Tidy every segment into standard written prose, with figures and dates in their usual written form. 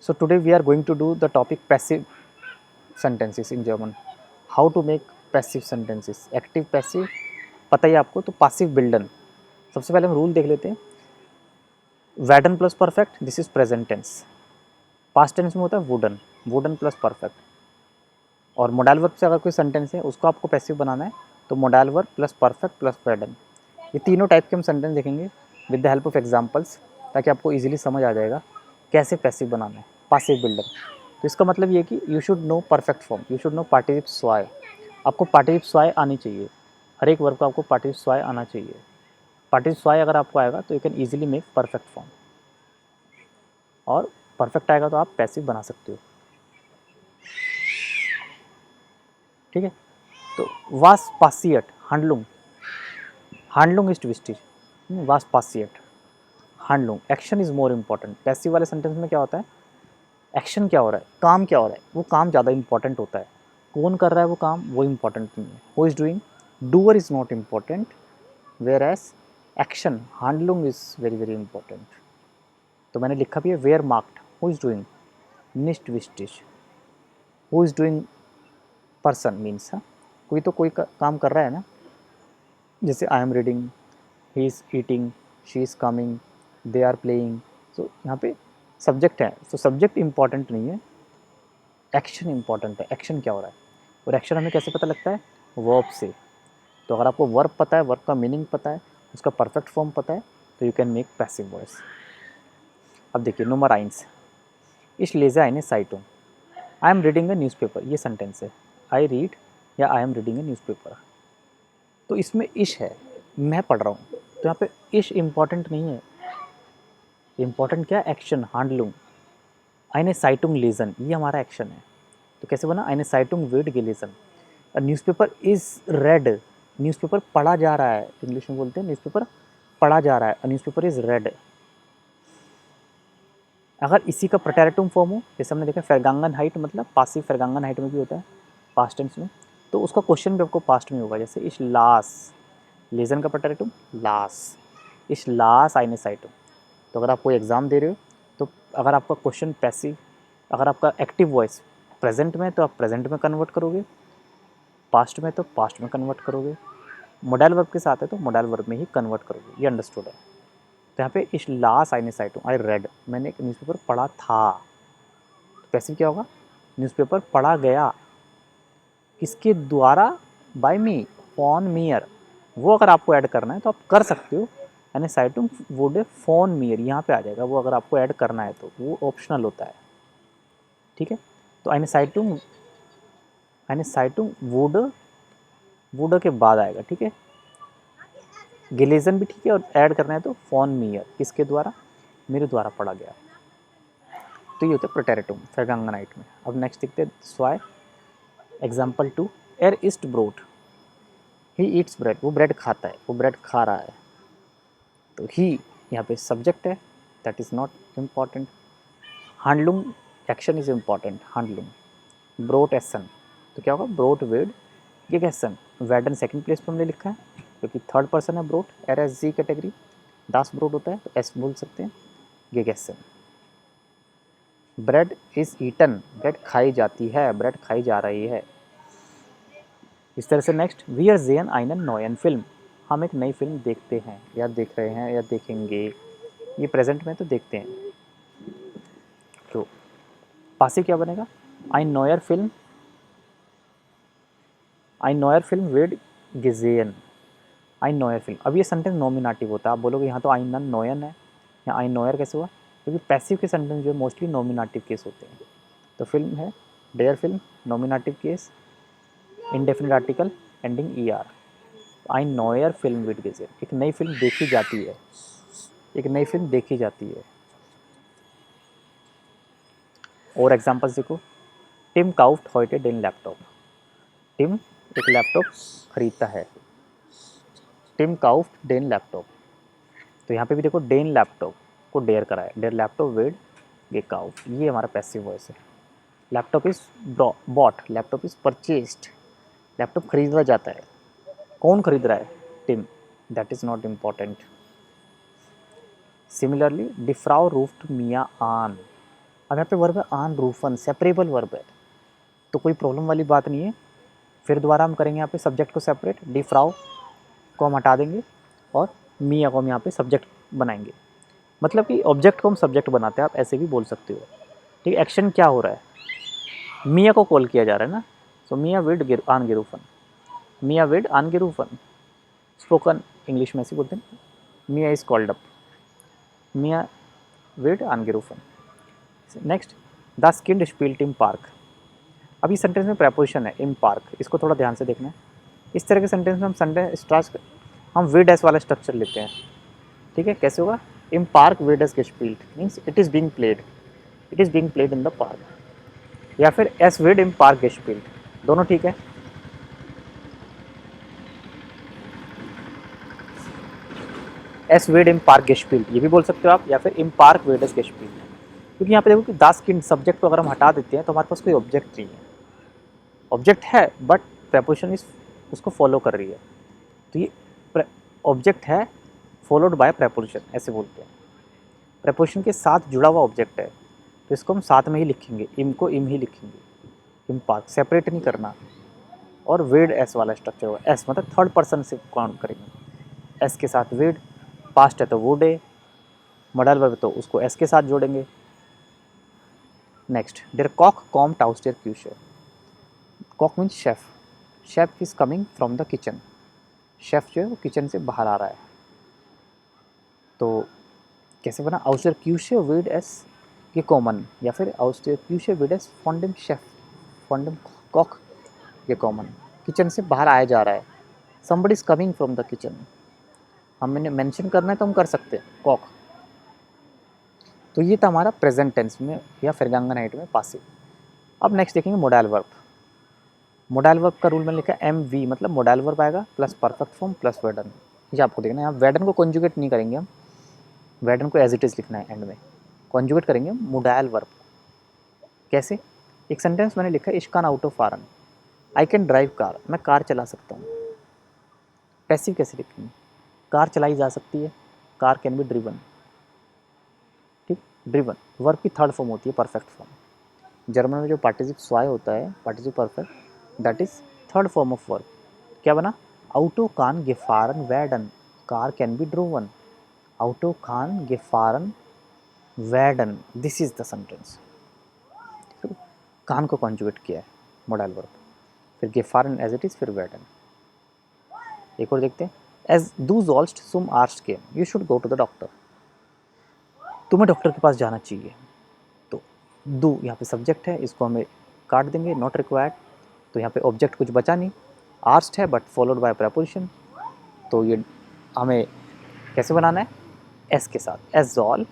So today we are going to do the topic passive sentences in German. How to make passive sentences. Active passive पता ही है आपको, तो passive builden. सबसे पहले हम rule देख लेते हैं. वैडन plus perfect, this is present tense. Past tense में होता है वुडन, वुडन प्लस परफेक्ट. और मोडाइल वर्ब से अगर कोई सेंटेंस है उसको आपको पैसिव बनाना है तो modal verb plus perfect plus वैडन. ये तीनों टाइप के हम सेंटेंस देखेंगे with the help of examples, ताकि आपको इजीली समझ आ जाएगा कैसे पैसिव बनाना है, पासिव बिल्डर. तो इसका मतलब ये कि you should know perfect form, you should know पार्टिसिप स्वाय. आपको पार्टिसिप स्वाय आनी चाहिए, हर एक वर्ब को आपको पार्टिसिप स्वाय आना चाहिए. पार्टिसिप स्वाय अगर आपको आएगा तो you can easily make perfect form, और परफेक्ट आएगा तो आप पैसिव बना सकते हो. ठीक है. तो वास पासियट हांडलुंग, हांडलुंग इज ट्विस्टिज, वास पासियट हांडलुंग. Action is more important. Passive वाले सेंटेंस में क्या होता है, एक्शन क्या हो रहा है, काम क्या हो रहा है, वो काम ज़्यादा इंपॉर्टेंट होता है. कौन कर रहा है वो काम, वो इंपॉर्टेंट नहीं है. Who is doing, doer is not important, whereas action हांडलुंग इज़ वेरी वेरी इंपॉर्टेंट. तो मैंने लिखा भी है वेयर मार्क्ड, हु इज़ डूइंग, निस्ट विस्टिज. Who is doing person means, कोई तो कोई काम कर रहा है ना. जैसे I am reading, he is eating, she is coming, they are playing. तो यहाँ पे सब्जेक्ट है, तो सब्जेक्ट इंपॉर्टेंट नहीं है, एक्शन इंपॉर्टेंट है. एक्शन क्या हो रहा है, और एक्शन हमें कैसे पता लगता है, वर्ब से. तो अगर आपको वर्ब पता है, वर्ब का मीनिंग पता है, उसका परफेक्ट फॉर्म पता है, तो you can make passive voice. अब देखिए नंबर 1, इस लेज़र आइने साइटों, आई एम रीडिंग अ न्यूज़पेपर, ये सेंटेंस है. आई रीड या आई एम रीडिंग अ न्यूज़पेपर. तो इसमें इश है, मैं पढ़ रहा हूँ, तो यहाँ पे इश इम्पॉर्टेंट नहीं है. इम्पॉर्टेंट क्या, एक्शन हांडलुंग. आइने साइटुंग लेजन, ये हमारा एक्शन है. तो कैसे बना, आइने साइटुंग वेड गेलेजन. न्यूज़पेपर इज़ रेड, न्यूज़पेपर पढ़ा जा रहा है, इंग्लिश में बोलते हैं न्यूज़पेपर पढ़ा जा रहा है. Newspaper is red. अगर इसी का प्रटेरेटुम फॉर्म हो, जैसे हमने देखा फेरगांगन हाइट, मतलब पासिव फेरगांगन हाइट में भी होता है पास्ट टेंस में, तो उसका क्वेश्चन भी आपको पास्ट में होगा. जैसे इस लास, लेजन का प्रटेरेटुम लास, इस लास आइने साइटुम. तो अगर आप कोई एग्ज़ाम दे रहे हो, तो अगर आपका क्वेश्चन पैसिव, अगर आपका एक्टिव वॉइस प्रेजेंट में तो आप प्रेजेंट में कन्वर्ट करोगे, पास्ट में तो पास्ट में कन्वर्ट करोगे, मोडाइल वर्ब के साथ है तो मोडाइल वर्ब में ही कन्वर्ट करोगे. ये अंडरस्टूड है. तो यहाँ पे इस लास आइने साइटुम, आई रेड, मैंने एक न्यूज़पेपर पढ़ा था. तो पैसिव क्या होगा, न्यूज़पेपर पढ़ा गया, किसके द्वारा, बाय मी, फॉन मियर. वो अगर आपको ऐड करना है तो आप कर सकते हो, यानी साइटुम वुड फोन मियर यहाँ पे आ जाएगा. वो अगर आपको ऐड करना है तो वो ऑप्शनल होता है. ठीक है. तो eine साइटुम वुड, वुड के बाद आएगा. ठीक है. गिलेजन भी ठीक है, और ऐड करना है तो फोन मियर, किसके द्वारा, मेरे द्वारा पढ़ा गया. तो ये होता है प्रोटेरेटुम फेरगांगनाइट में. अब नेक्स्ट देखते हैं स्वाय. एग्जाम्पल 2, एर east brought, he eats bread, वो ब्रेड खाता है, वो ब्रेड खा रहा है. तो ही यहाँ पे सब्जेक्ट है, दैट इज़ नॉट इम्पॉर्टेंट. हांडलुंग, एक्शन इज इम्पॉर्टेंट, हांडलुंग. ब्रोट एसन, तो क्या होगा, ब्रोट वेड गेगेसन. वैडन सेकंड प्लेस पर हमने लिखा है क्योंकि थर्ड पर्सन है ब्रोट, एर एस जी कैटेगरी, दास ब्रोट होता है तो एस बोल सकते हैं. गेगेसन. ब्रेड इज ईटन, ब्रेड खाई जाती है, ब्रेड खाई जा रही है. इस तरह से नेक्स्ट, वी आर जेन आइनन नोयन फिल्म, हम एक नई फिल्म देखते हैं या देख रहे हैं या देखेंगे. ये प्रेजेंट में तो देखते हैं. तो पासिव क्या बनेगा, आई नोयर फिल्म, आई नोयर फिल्म वेड गिजेन, आई नोयर फिल्म. अब ये सेंटेंस नॉमिनेटिव होता है. आप बोलोगे यहाँ तो आई नन नोयन है, यहाँ आई नोयर कैसे हुआ, क्योंकि पैसिव के सेंटेंस जो है मोस्टली नॉमिनेटिव केस होते हैं. तो फिल्म है डेयर फिल्म, nominative case, indefinite article ending E R. आई नोयर फिल्म विद गिजेन, एक नई फिल्म देखी जाती है, एक नई फिल्म देखी जाती है. और एग्जांपल्स देखो, टिम काउफ्ट heute den लैपटॉप, टिम एक लैपटॉप खरीदता है, टिम काउफ्ट den लैपटॉप. तो यहाँ पे भी देखो डेन लैपटॉप को डेयर करा है, डेयर लैपटॉप वेड गे काउफ्ट, ये हमारा पैसिव वॉइस है. Laptop is bought, laptop is purchased, laptop खरीदा जाता है, कौन खरीद रहा है, Tim, that is not important. Similarly डिफ्राउ रूफ्ड मिया आन, अब यहाँ पे वर्ब है anrufen, सेपरेबल वर्ब है, तो कोई प्रॉब्लम वाली बात नहीं है। फिर दोबारा हम करेंगे यहाँ पे सब्जेक्ट को सेपरेट, डी फ्राउ को हम हटा देंगे और मिया को हम यहाँ पे सब्जेक्ट बनाएंगे। मतलब कि ऑब्जेक्ट को हम सब्जेक्ट बनाते हैं, आप ऐसे भी बोल सकते हो। ठीक है, एक्शन क्या हो रहा है, मिया को कॉल किया जा रहा है ना, सो मिया विड आनगेरूफन, मिया विड आनगेरूफन, स्पोकन इंग्लिश में ऐसे बोलते हैं, Mia is called up, Mia विड आनगेरूफन। नेक्स्ट, द स्किन्ड स्पील्ट इन पार्क। अब इस सेंटेंस में प्रेपोजिशन है इन पार्क, इसको थोड़ा ध्यान से देखना है। इस तरह के सेंटेंस में हम हम विड एस वाला स्ट्रक्चर लेते हैं। ठीक है, कैसे होगा, इन पार्क विड एस गेस्पिल्ट means it is being played, it is being played in the park, या फिर एस विड इन पार्क गेस्पिल्ट, दोनों ठीक है। एस विड इन पार्क गेस्पिल्ट ये भी बोल सकते हो आप, या फिर इन पार्क विड एस गेस्पिल्ट, क्योंकि यहाँ पे देखो कि दास किंड सब्जेक्ट को अगर हम हटा देते हैं तो हमारे पास कोई ऑब्जेक्ट नहीं है, ऑब्जेक्ट है बट प्रेपोजिशन इस उसको फॉलो कर रही है, तो ये ऑब्जेक्ट है फॉलोड बाय प्रेपोजिशन ऐसे बोलते हैं। प्रेपोजिशन के साथ जुड़ा हुआ ऑब्जेक्ट है, तो इसको हम साथ में ही लिखेंगे, इम को इम ही लिखेंगे, इम पार्क सेपरेट नहीं करना। और वेड एस वाला स्ट्रक्चर होगा, एस मतलब थर्ड पर्सन से काउंट करेंगे, एस के साथ वेड, पास्ट है तो वुड है, मॉडल वर्ब तो उसको एस के साथ जोड़ेंगे। नेक्स्ट, देयर कॉक कॉम टाउस्टेर क्यूशर, कॉक means chef, chef is coming from the kitchen, chef जो है वो किचन से बाहर आ रहा है, तो कैसे बना, आउस्टर क्यूशे विड एस ये कॉमन, या फिर आउस्टर क्यूशे विड एस फॉन्डम शेफ, फॉन्डम कॉक ये कॉमन, किचन से बाहर आया जा रहा है, somebody is coming from the kitchen, हमने मेंशन करना है तो हम कर सकते हैं कॉक। तो ये था हमारा प्रेजेंट टेंस में या फिरगांगनाइट में पासिव। अब नेक्स्ट देखेंगे मोडाइल वर्ब। मोडाइल वर्ब का रूल मैंने लिखा है MV, मतलब मोडाइल वर्ब आएगा प्लस परफेक्ट फॉर्म प्लस वर्डन, ये आपको देखना है। यहाँ वर्डन को कॉन्जुगेट नहीं करेंगे हम, वर्डन को एज इट इज़ लिखना है, एंड में कॉन्जुगेट करेंगे मोडाइल वर्ब। कैसे, एक सेंटेंस मैंने लिखा है इश्कान आउट ऑफ फारन, आई कैन ड्राइव कार, मैं कार चला सकता हूँ। पैसिव कैसे लिखेंगे, कार चलाई जा सकती है, कार कैन बी ड्रिवन। ठीक, ड्रिवन वर्ब की थर्ड फॉर्म होती है परफेक्ट फॉर्म। जर्मन में जो पार्टिसिप स्वाय होता है, पार्टिसिप परफेक्ट, that is third form of verb. क्या बना, आउटो कान गेफारन वैडन, कार कैन बी ड्रोवन, आउटो कान गेफारन वैडन, दिस इज द सेंटेंस। कान को कॉन्जुगेट किया है मोडाइल वर्ब, फिर गेफारन एज इट इज, फिर वैडन। एक और देखते हैं, एज दू जॉल्स्ट सुम आर्स्ट केम, you should go to the doctor, तुम्हें डॉक्टर के पास जाना चाहिए। तो दू यहाँ पे सब्जेक्ट है, इसको हमें काट देंगे, नॉट रिक्वायर्ड, तो यहाँ पे ऑब्जेक्ट कुछ बचा नहीं, आर्स्ट है बट फॉलोड बाय प्रेपोजिशन, तो ये हमें कैसे बनाना है, एस के साथ, एस जॉल।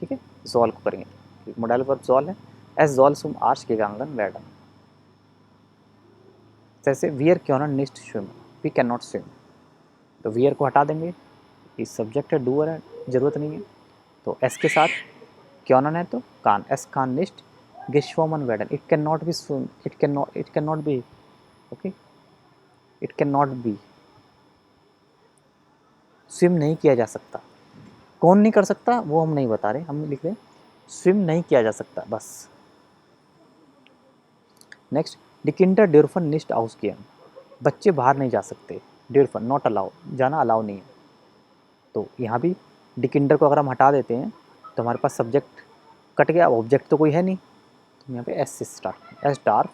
ठीक है, जॉल को करेंगे, मोडाइल वर्ब जॉल है, एस जॉल सुम आर्स्ट के गांगन वैडन। जैसे वियर क्यों निस्ट स्विम, वी कैन नॉट स्विम, तो वियर को हटा देंगे, इस सब्जेक्ट है, डूअर है, जरूरत नहीं है, तो एस के साथ क्यों है तो कान, एस कान निस्ट गेश्वमन वैडन, it can not be swim, it can not be, okay, it can not be, swim नहीं किया जा सकता, कौन नहीं कर सकता वो हम नहीं बता रहे, हम लिख रहे स्विम नहीं किया जा सकता बस। नेक्स्ट, डिकिंडर ड्यूरफन निस्ट हाउस गेम, बच्चे बाहर नहीं जा सकते, ड्यूरफन नॉट अलाउ, जाना अलाउ नहीं है, तो यहाँ भी डिकिंडर को अगर हम हटा देते हैं तो हमारे पास सब्जेक्ट कट गया, ऑब्जेक्ट तो कोई है नहीं, तो यहाँ पे एस से स्टार्ट, एस डार्फ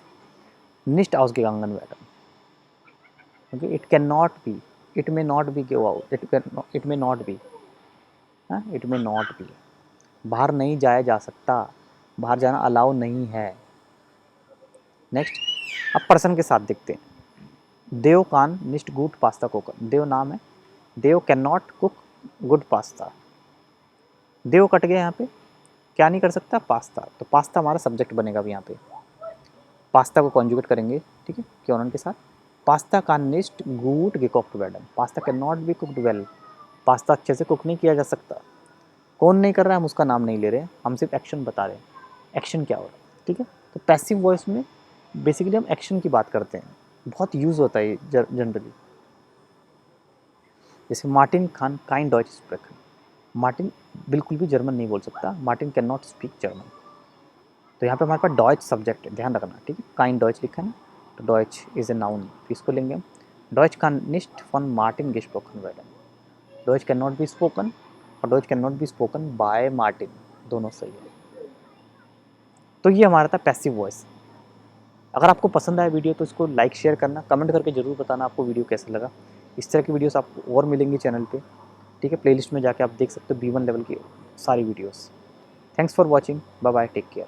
निस्ट हाउस के गांगन वैडन, okay, it can not be, it may not may गो be, it may not be, it may not be, बाहर नहीं जाया जा सकता, बाहर जाना अलाउ नहीं है। नेक्स्ट, अब पर्सन के साथ देखते हैं, देव कान निस्ट गुड पास्ता कुकर, देव नाम है, Dev can not cook good pasta, Dev कट गया यहाँ पे, क्या नहीं कर सकता, पास्ता, तो पास्ता हमारा सब्जेक्ट बनेगा अभी यहाँ पे, पास्ता को कॉन्जुगेट करेंगे, ठीक है, क्यों के साथ, पास्ता कान निस्ट गुड गेकॉक्ड वैडन, pasta can not be cooked well, pasta अच्छे से कुक नहीं किया जा सकता, कौन नहीं कर रहा है हम उसका नाम नहीं ले रहे, हम सिर्फ एक्शन बता रहे हैं, एक्शन क्या हो रहा है। ठीक है, तो पैसिव वॉइस में बेसिकली हम एक्शन की बात करते हैं, बहुत यूज़ होता है जनरली। जैसे मार्टिन खान काइन डॉइच स्प्रेकन, मार्टिन बिल्कुल भी जर्मन नहीं बोल सकता, Martin can not speak German, तो यहाँ पे हमारे पास डॉइच सब्जेक्ट है, ध्यान रखना, ठीक है। काइन डॉइच लिखा है ना, तो डॉइच इज ए नाउन, इसको लेंगे हम। डॉइच kann nicht von Martin gesprochen werden, डॉइच कैन नॉट बी स्पोकन और डॉइच can not be spoken by Martin, दोनों सही है। तो ये हमारा था पैसिव वॉइस। अगर आपको पसंद आया वीडियो तो इसको लाइक शेयर करना, कमेंट करके ज़रूर बताना आपको वीडियो कैसा लगा। इस तरह की वीडियोस आपको और मिलेंगी चैनल पे, ठीक है। प्लेलिस्ट में जाके आप देख सकते हो B1 लेवल की सारी videos. Thanks for watching, bye bye, take care.